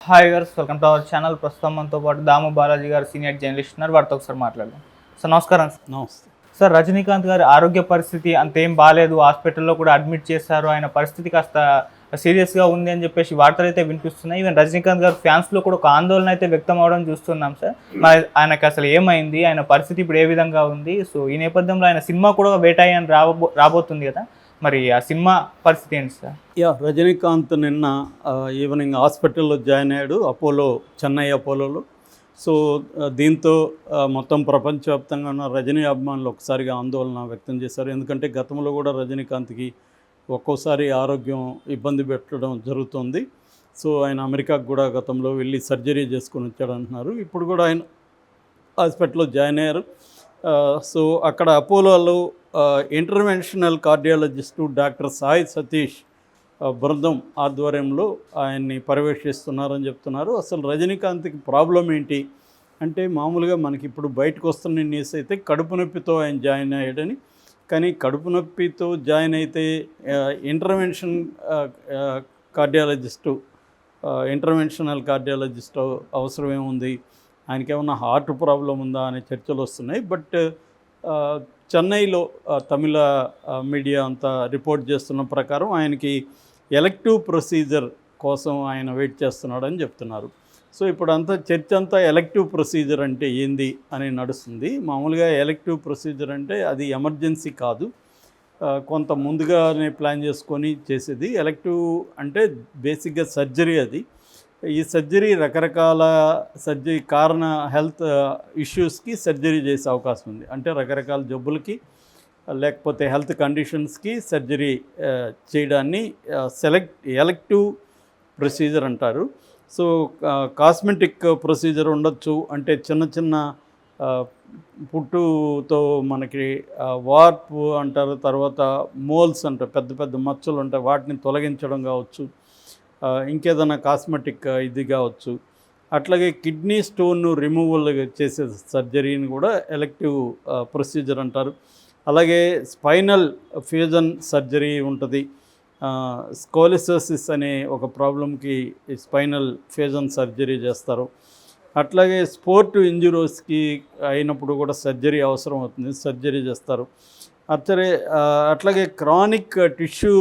Hi గారు, welcome to our channel. ప్రస్తుతం మనతో పాటు దాము బాలాజీ గారు సీనియర్ జర్నలిస్ట్ ఉన్నారు. వారితో ఒకసారి మాట్లాడదాం. సార్ నమస్కారం. నమస్తే సార్, రజనీకాంత్ గారి ఆరోగ్య పరిస్థితి అంతేం బాగాలేదు, హాస్పిటల్లో కూడా అడ్మిట్ చేశారు, ఆయన పరిస్థితి కాస్త సీరియస్గా ఉంది అని చెప్పేసి వార్తలు అయితే వినిపిస్తున్నాయి. ఈవెన్ రజనీకాంత్ గారు ఫ్యాన్స్లో కూడా ఒక ఆందోళన అయితే వ్యక్తం అవడం చూస్తున్నాం సార్. మరి ఆయనకు అసలు ఏమైంది, ఆయన పరిస్థితి ఇప్పుడు ఏ విధంగా ఉంది? సో ఈ నేపథ్యంలో ఆయన సినిమా కూడా వేటాయి అని రాబోతుంది కదా, మరి ఆ సినిమా పరిస్థితి ఏంటి సార్? రజనీకాంత్ నిన్న ఈవినింగ్ హాస్పిటల్లో జాయిన్ అయ్యాడు, చెన్నై అపోలోలో. సో దీంతో మొత్తం ప్రపంచవ్యాప్తంగా ఉన్న రజనీ అభిమానులు ఒకసారిగా ఆందోళన వ్యక్తం చేశారు. ఎందుకంటే గతంలో కూడా రజనీకాంత్కి ఒక్కోసారి ఆరోగ్యం ఇబ్బంది పెట్టడం జరుగుతుంది. సో ఆయన అమెరికాకు కూడా గతంలో వెళ్ళి సర్జరీ చేసుకొని వచ్చాడు అంటున్నారు. ఇప్పుడు కూడా ఆయన హాస్పిటల్లో జాయిన్ అయ్యారు. సో అక్కడ అపోలోలో interventional cardiologist doctor Sai Satish బృందం ఆధ్వర్యంలో ఆయన్ని పర్యవేక్షిస్తున్నారని చెప్తున్నారు. అసలు రజనీకాంత్కి ప్రాబ్లం ఏంటి అంటే, మామూలుగా మనకి ఇప్పుడు బయటకు వస్తున్న న్యూస్ అయితే కడుపు నొప్పితో ఆయన జాయిన్ అయ్యాడని. కానీ కడుపు నొప్పితో జాయిన్ అయితే ఇంటర్వెన్షనల్ కార్డియాలజిస్టు అవసరం ఏముంది, ఆయనకి ఏమన్నా హార్ట్ ప్రాబ్లం ఉందా అనే చర్చలు వస్తున్నాయి. బట్ చెన్నైలో తమిళ మీడియా అంతా రిపోర్ట్ చేస్తున్న ప్రకారం ఆయనకి ఎలెక్టివ్ ప్రొసీజర్ కోసం ఆయన వెయిట్ చేస్తున్నాడని చెప్తున్నారు. సో ఇప్పుడు చర్చ అంతా ఎలెక్టివ్ ప్రొసీజర్ అంటే ఏంది అని నడుస్తుంది. మామూలుగా ఎలెక్టివ్ ప్రొసీజర్ అంటే అది ఎమర్జెన్సీ కాదు, కొంత ముందుగానే ప్లాన్ చేసుకొని చేసేది. ఎలెక్టివ్ అంటే బేసిక్గా సర్జరీ. అది ఈ సర్జరీ రకరకాల హెల్త్ ఇష్యూస్కి సర్జరీ చేసే అవకాశం ఉంది. అంటే రకరకాల జబ్బులకి లేకపోతే హెల్త్ కండిషన్స్కి సర్జరీ చేయడాన్ని ఎలెక్టివ్ ప్రొసీజర్ అంటారు. సో కాస్మెటిక్ ప్రొసీజర్ ఉండొచ్చు, అంటే చిన్న చిన్న పుట్టుతో మనకి వార్పు అంటారు, తర్వాత మోల్స్ అంటారు, పెద్ద పెద్ద మచ్చలు ఉంటాయి, వాటిని తొలగించడం కావచ్చు, ఇంకేదైనా కాస్మెటిక్ ఇది కావచ్చు. అట్లాగే కిడ్నీ స్టోన్ రిమూవల్ చేసే సర్జరీని కూడా ఎలెక్టివ్ ప్రొసీజర్ అంటారు. అలాగే స్పైనల్ ఫ్యూజన్ సర్జరీ ఉంటుంది. స్కోలిసోసిస్ అనే ఒక ప్రాబ్లంకి స్పైనల్ ఫ్యూజన్ సర్జరీ చేస్తారు. అట్లాగే స్పోర్ట్ ఇంజురీస్కి అయినప్పుడు కూడా సర్జరీ అవసరం అవుతుంది, సర్జరీ చేస్తారు. అట్లాగే క్రానిక్ టిష్యూ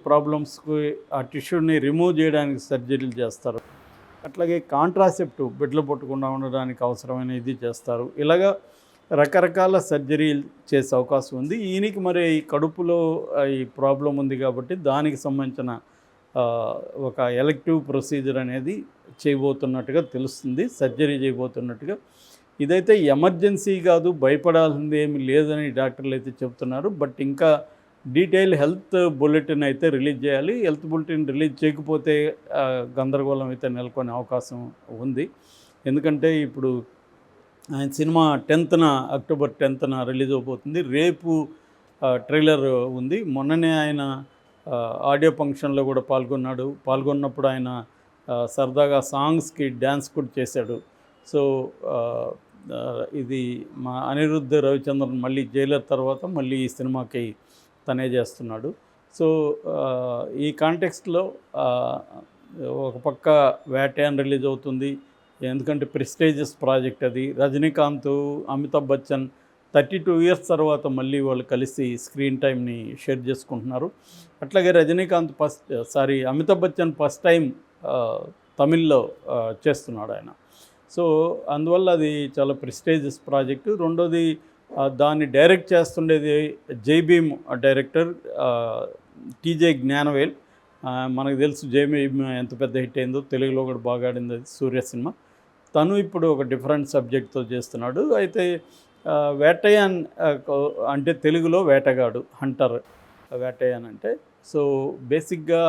ప్రాబ్లమ్స్కి ఆ టిష్యూని రిమూవ్ చేయడానికి సర్జరీలు చేస్తారు. అట్లాగే కాంట్రాసెప్టివ్, బిడ్డలు పుట్టకుండా ఉండడానికి అవసరమైన ఇది చేస్తారు. ఇలాగా రకరకాల సర్జరీలు చేసే అవకాశం ఉంది. ఈయనకి మరి ఈ కడుపులో ఈ ప్రాబ్లం ఉంది కాబట్టి దానికి సంబంధించిన ఒక ఎలెక్టివ్ ప్రొసీజర్ అనేది చేయబోతున్నట్టుగా తెలుస్తుంది, సర్జరీ చేయబోతున్నట్టుగా. ఇదైతే ఎమర్జెన్సీ కాదు, భయపడాల్సింది ఏమి లేదని డాక్టర్లు అయితే చెప్తున్నారు. బట్ ఇంకా డీటెయిల్ హెల్త్ బులెటిన్ అయితే రిలీజ్ చేయాలి. హెల్త్ బులెటిన్ రిలీజ్ చేయకపోతే గందరగోళం అయితే నెలకొనే అవకాశం ఉంది. ఎందుకంటే ఇప్పుడు ఆయన సినిమా అక్టోబర్ 10న రిలీజ్ అవబోతుంది. రేపు ట్రైలర్ ఉంది. మొన్ననే ఆయన ఆడియో ఫంక్షన్లో కూడా పాల్గొన్నప్పుడు ఆయన సరదాగా సాంగ్స్కి డ్యాన్స్ కూడా చేశాడు. సో ఇది మా అనిరుద్ధ్ రవిచంద్రన్ మళ్ళీ జైలర్ తర్వాత మళ్ళీ ఈ సినిమాకి తనే చేస్తున్నాడు. సో ఈ కాంటెక్స్ట్లో ఒక పక్క వేటయాన్ రిలీజ్ అవుతుంది, ఎందుకంటే ప్రెస్టీజియస్ ప్రాజెక్ట్ అది. రజనీకాంత్, అమితాబ్ బచ్చన్ 32 ఇయర్స్ తర్వాత మళ్ళీ వాళ్ళు కలిసి స్క్రీన్ టైంని షేర్ చేసుకుంటున్నారు. అట్లాగే అమితాబ్ బచ్చన్ ఫస్ట్ టైం తమిళ్లో చేస్తున్నాడు ఆయన. సో అందువల్ల అది చాలా ప్రెస్టీజియస్ ప్రాజెక్టు. రెండోది, దాన్ని డైరెక్ట్ చేస్తుండేది జై భీమ్ డైరెక్టర్ టీజే జ్ఞానవేల్. మనకు తెలుసు జై భీమ్ ఎంత పెద్ద హిట్ అయిందో, తెలుగులో కూడా బాగా ఆడింది అది, సూర్య సినిమా. తను ఇప్పుడు ఒక డిఫరెంట్ సబ్జెక్ట్తో చేస్తున్నాడు. అయితే వేటయాన్ అంటే తెలుగులో వేటగాడు, హంటర్, వేటయాన్ అంటే. సో బేసిక్గా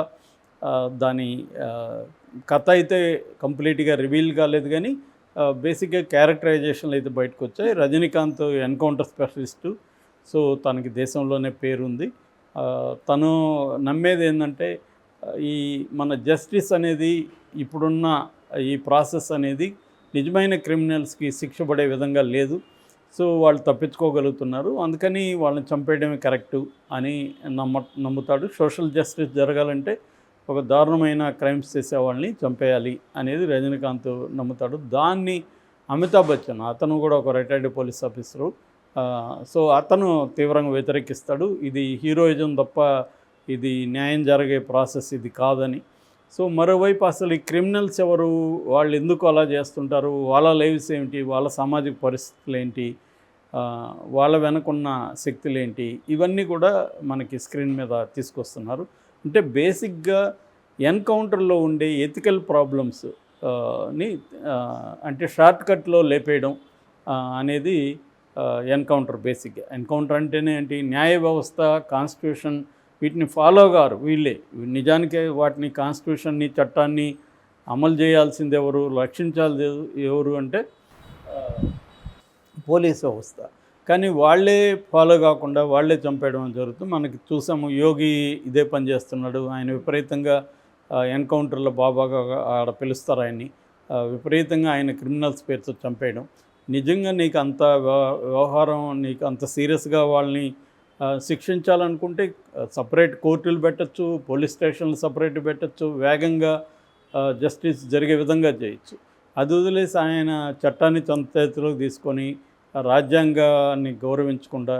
దాని కథ అయితే కంప్లీట్గా రివీల్ కాలేదు, కానీ బేసిక్గా క్యారెక్టరైజేషన్లు అయితే బయటకు వచ్చాయి. రజనీకాంత్ ఎన్కౌంటర్ స్పెషలిస్టు, సో తనకి దేశంలోనే పేరుంది. తను నమ్మేది ఏంటంటే, ఈ మన జస్టిస్ అనేది, ఇప్పుడున్న ఈ ప్రాసెస్ అనేది నిజమైన క్రిమినల్స్కి శిక్ష పడే విధంగా లేదు. సో వాళ్ళు తప్పించుకోగలుగుతున్నారు, అందుకని వాళ్ళని చంపేయడమే కరెక్టు అని నమ్ముతాడు. సోషల్ జస్టిస్ జరగాలంటే ఒక దారుణమైన క్రైమ్స్ చేసే వాళ్ళని చంపేయాలి అనేది రజనీకాంత్ నమ్ముతాడు. దాన్ని అమితాబ్ బచ్చన్, అతను కూడా ఒక రిటైర్డ్ పోలీస్ ఆఫీసరు, సో అతను తీవ్రంగా వ్యతిరేకిస్తాడు. ఇది హీరోయిజం తప్ప ఇది న్యాయం జరిగే ప్రాసెస్ ఇది కాదని. సో మరోవైపు అసలు ఈ క్రిమినల్స్ ఎవరు, వాళ్ళు ఎందుకు అలా చేస్తుంటారు, వాళ్ళ లైవ్స్ ఏమిటి, వాళ్ళ సామాజిక పరిస్థితులు ఏంటి, వాళ్ళ వెనకున్న శక్తులు ఏంటి, ఇవన్నీ కూడా మనకి స్క్రీన్ మీద తీసుకొస్తున్నారు. అంటే బేసిక్గా ఎన్కౌంటర్లో ఉండే ఎథికల్ ప్రాబ్లమ్స్ ని అంటే షార్ట్ కట్లో లేపేయడం అనేది ఎన్కౌంటర్. బేసిక్గా ఎన్కౌంటర్ అంటేనే ఏంటి, న్యాయ వ్యవస్థ, కాన్స్టిట్యూషన్ వీటిని ఫాలో గారు వీళ్ళే. నిజానికి వాటిని కాన్స్టిట్యూషన్ని, చట్టాన్ని అమలు చేయాల్సింది ఎవరు, రక్షించాల్సి ఎవరు అంటే పోలీస్ వ్యవస్థ. కానీ వాళ్ళే ఫాలో కాకుండా వాళ్ళే చంపేయడం జరుగుతుంది. మనకి చూసాము, యోగి ఇదే పని చేస్తున్నాడు. ఆయన విపరీతంగా ఎన్కౌంటర్లో బాబాగా ఆడ పిలుస్తారు ఆయన్ని, విపరీతంగా ఆయన క్రిమినల్స్ పేరుతో చంపేయడం. నిజంగా నీకు అంత వ్యవహారం, నీకు అంత సీరియస్గా వాళ్ళని శిక్షించాలనుకుంటే సపరేట్ కోర్టులు పెట్టచ్చు, పోలీస్ స్టేషన్లు సపరేట్ పెట్టచ్చు, వేగంగా జస్టిస్ జరిగే విధంగా చేయొచ్చు. అది వదిలేసి ఆయన చట్టాన్ని తన చేతిలోకి తీసుకొని రాజ్యాంగాన్ని గౌరవించకుండా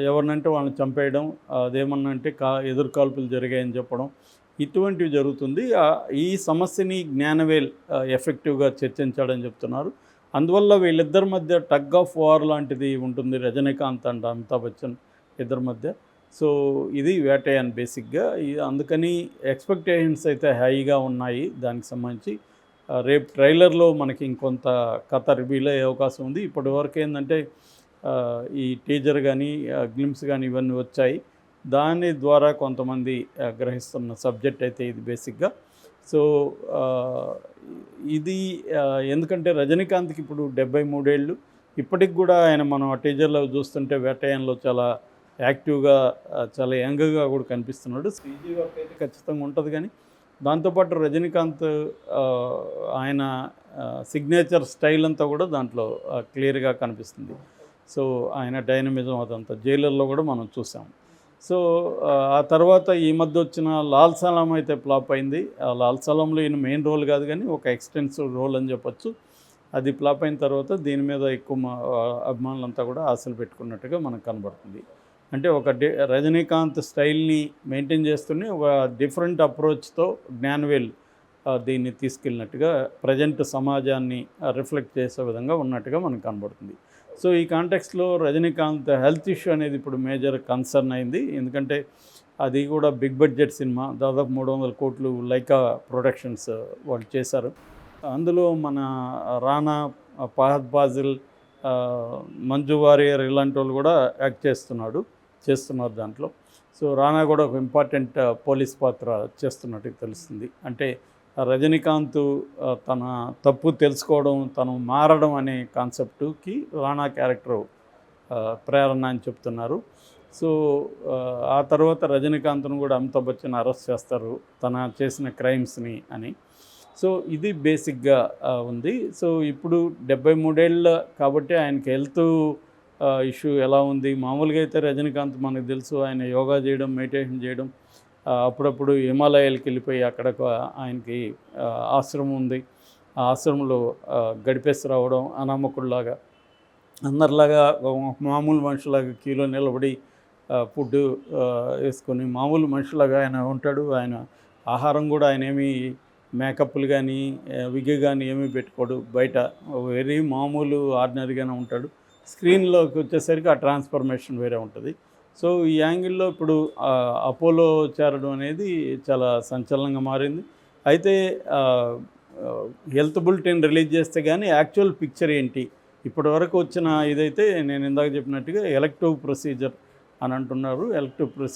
ఎవరినంటే వాళ్ళని చంపేయడం, అదేమన్నంటే ఎదురు కాల్పులు జరిగాయని చెప్పడం, ఇటువంటివి జరుగుతుంది. ఈ సమస్యని జ్ఞానవేల్ ఎఫెక్టివ్గా చర్చించాడని చెప్తున్నారు. అందువల్ల వీళ్ళిద్దరి మధ్య టగ్ ఆఫ్ వార్ లాంటిది ఉంటుంది, రజనీకాంత్ అండ్ అమితాబ్ బచ్చన్ ఇద్దరి మధ్య. సో ఇది వేటయాన్ బేసిక్గా. అందుకని ఎక్స్పెక్టేషన్స్ అయితే హైగా ఉన్నాయి దానికి సంబంధించి. రేపు ట్రైలర్లో మనకి ఇంకొంత కథ రివీల్ అయ్యే అవకాశం ఉంది. ఇప్పటివరకు ఏంటంటే ఈ టీజర్ కానీ గ్లిమ్స్ కానీ ఇవన్నీ వచ్చాయి. దాని ద్వారా కొంతమంది గ్రహిస్తున్న సబ్జెక్ట్ అయితే ఇది బేసిక్గా. సో ఇది ఎందుకంటే రజనీకాంత్కి ఇప్పుడు 73 ఏళ్ళు. ఇప్పటికి కూడా ఆయన మనం ఆ టీజర్లో చూస్తుంటే వేటయాన్లో చాలా యాక్టివ్గా, చాలా యంగ్గా కూడా కనిపిస్తున్నాడు. స్పీజీ వర్క్ అయితే ఖచ్చితంగా ఉంటుంది. కానీ దాంతోపాటు రజనీకాంత్ ఆయన సిగ్నేచర్ స్టైల్ అంతా కూడా దాంట్లో క్లియర్గా కనిపిస్తుంది. సో ఆయన డైనమిజం అదంతా జైలర్లో కూడా మనం చూసాం. సో ఆ తర్వాత ఈ మధ్య వచ్చిన లాల్ సలాం అయితే ఫ్లాప్ అయింది. ఆ లాల్ సలాంలో ఈయన మెయిన్ రోల్ కాదు కానీ ఒక ఎక్స్టెన్సివ్ రోల్ అని చెప్పొచ్చు. అది ఫ్లాప్ అయిన తర్వాత దీని మీద ఎక్కువ అభిమానులంతా కూడా ఆశలు పెట్టుకున్నట్టుగా మనకు కనబడుతుంది. అంటే ఒక రజనీకాంత్ స్టైల్ని మెయింటైన్ చేస్తూనే ఒక డిఫరెంట్ అప్రోచ్తో జ్ఞానవేల్ దీన్ని తీసుకెళ్ళినట్టుగా, ప్రజెంట్ సమాజాన్ని రిఫ్లెక్ట్ చేసే విధంగా ఉన్నట్టుగా మనకు కనబడుతుంది. సో ఈ కాంటెక్స్లో రజనీకాంత్ హెల్త్ ఇష్యూ అనేది ఇప్పుడు మేజర్ కన్సర్న్ అయింది. ఎందుకంటే అది కూడా బిగ్ బడ్జెట్ సినిమా, దాదాపు 300 కోట్లు లైకా ప్రొడక్షన్స్ వాళ్ళు చేశారు. అందులో మన రానా, ఫహద్ ఫాజిల్, మంజు వారియర్ ఇలాంటి వాళ్ళు కూడా యాక్ట్ చేస్తున్నారు దాంట్లో. సో రానా కూడా ఒక ఇంపార్టెంట్ పోలీస్ పాత్ర చేస్తున్నట్టు తెలుస్తుంది. అంటే రజనీకాంత్ తన తప్పు తెలుసుకోవడం, తను మారడం అనే కాన్సెప్ట్కి రానా క్యారెక్టర్ ప్రేరణ అని చెప్తున్నారు. సో ఆ తర్వాత రజనీకాంత్ను కూడా అమితాబ్ బచ్చన్ అరెస్ట్ చేస్తారు తన చేసిన క్రైమ్స్ని అని. సో ఇది బేసిక్గా ఉంది. సో ఇప్పుడు 73 ఏళ్ళ కాబట్టి ఆయనకి హెల్త్ ఇష్యూ ఎలా ఉంది. మామూలుగా అయితే రజనీకాంత్ మనకు తెలుసు, ఆయన యోగా చేయడం, మెడిటేషన్ చేయడం, అప్పుడప్పుడు హిమాలయాలకు వెళ్ళిపోయి అక్కడ ఆయనకి ఆశ్రమం ఉంది, ఆ ఆశ్రమంలో గడిపేసి రావడం, అనామకుల్లాగా అందరిలాగా మామూలు మనుషులాగా క్యూలో నిలబడి ఫుడ్ వేసుకొని మామూలు మనుషులాగా ఆయన ఉంటాడు. ఆయన ఆహారం కూడా ఆయన ఏమీ మేకప్లు కానీ విగ్ కానీ ఏమీ పెట్టుకోడు, బయట వెరీ మామూలు ఆర్డినరీగానే ఉంటాడు. స్క్రీన్లోకి వచ్చేసరికి ఆ ట్రాన్స్ఫర్మేషన్ వేరే ఉంటుంది. సో ఈ యాంగిల్లో ఇప్పుడు అపోలో చేరడం అనేది చాలా సంచలనంగా మారింది. అయితే హెల్త్ బులెటిన్ రిలీజ్ చేస్తే కానీ యాక్చువల్ పిక్చర్ ఏంటి, ఇప్పటి వరకు వచ్చిన ఇదైతే నేను ఇందాక చెప్పినట్టుగా ఎలక్టివ్ ప్రొసీజర్ అని అంటున్నారు. ఎలక్టివ్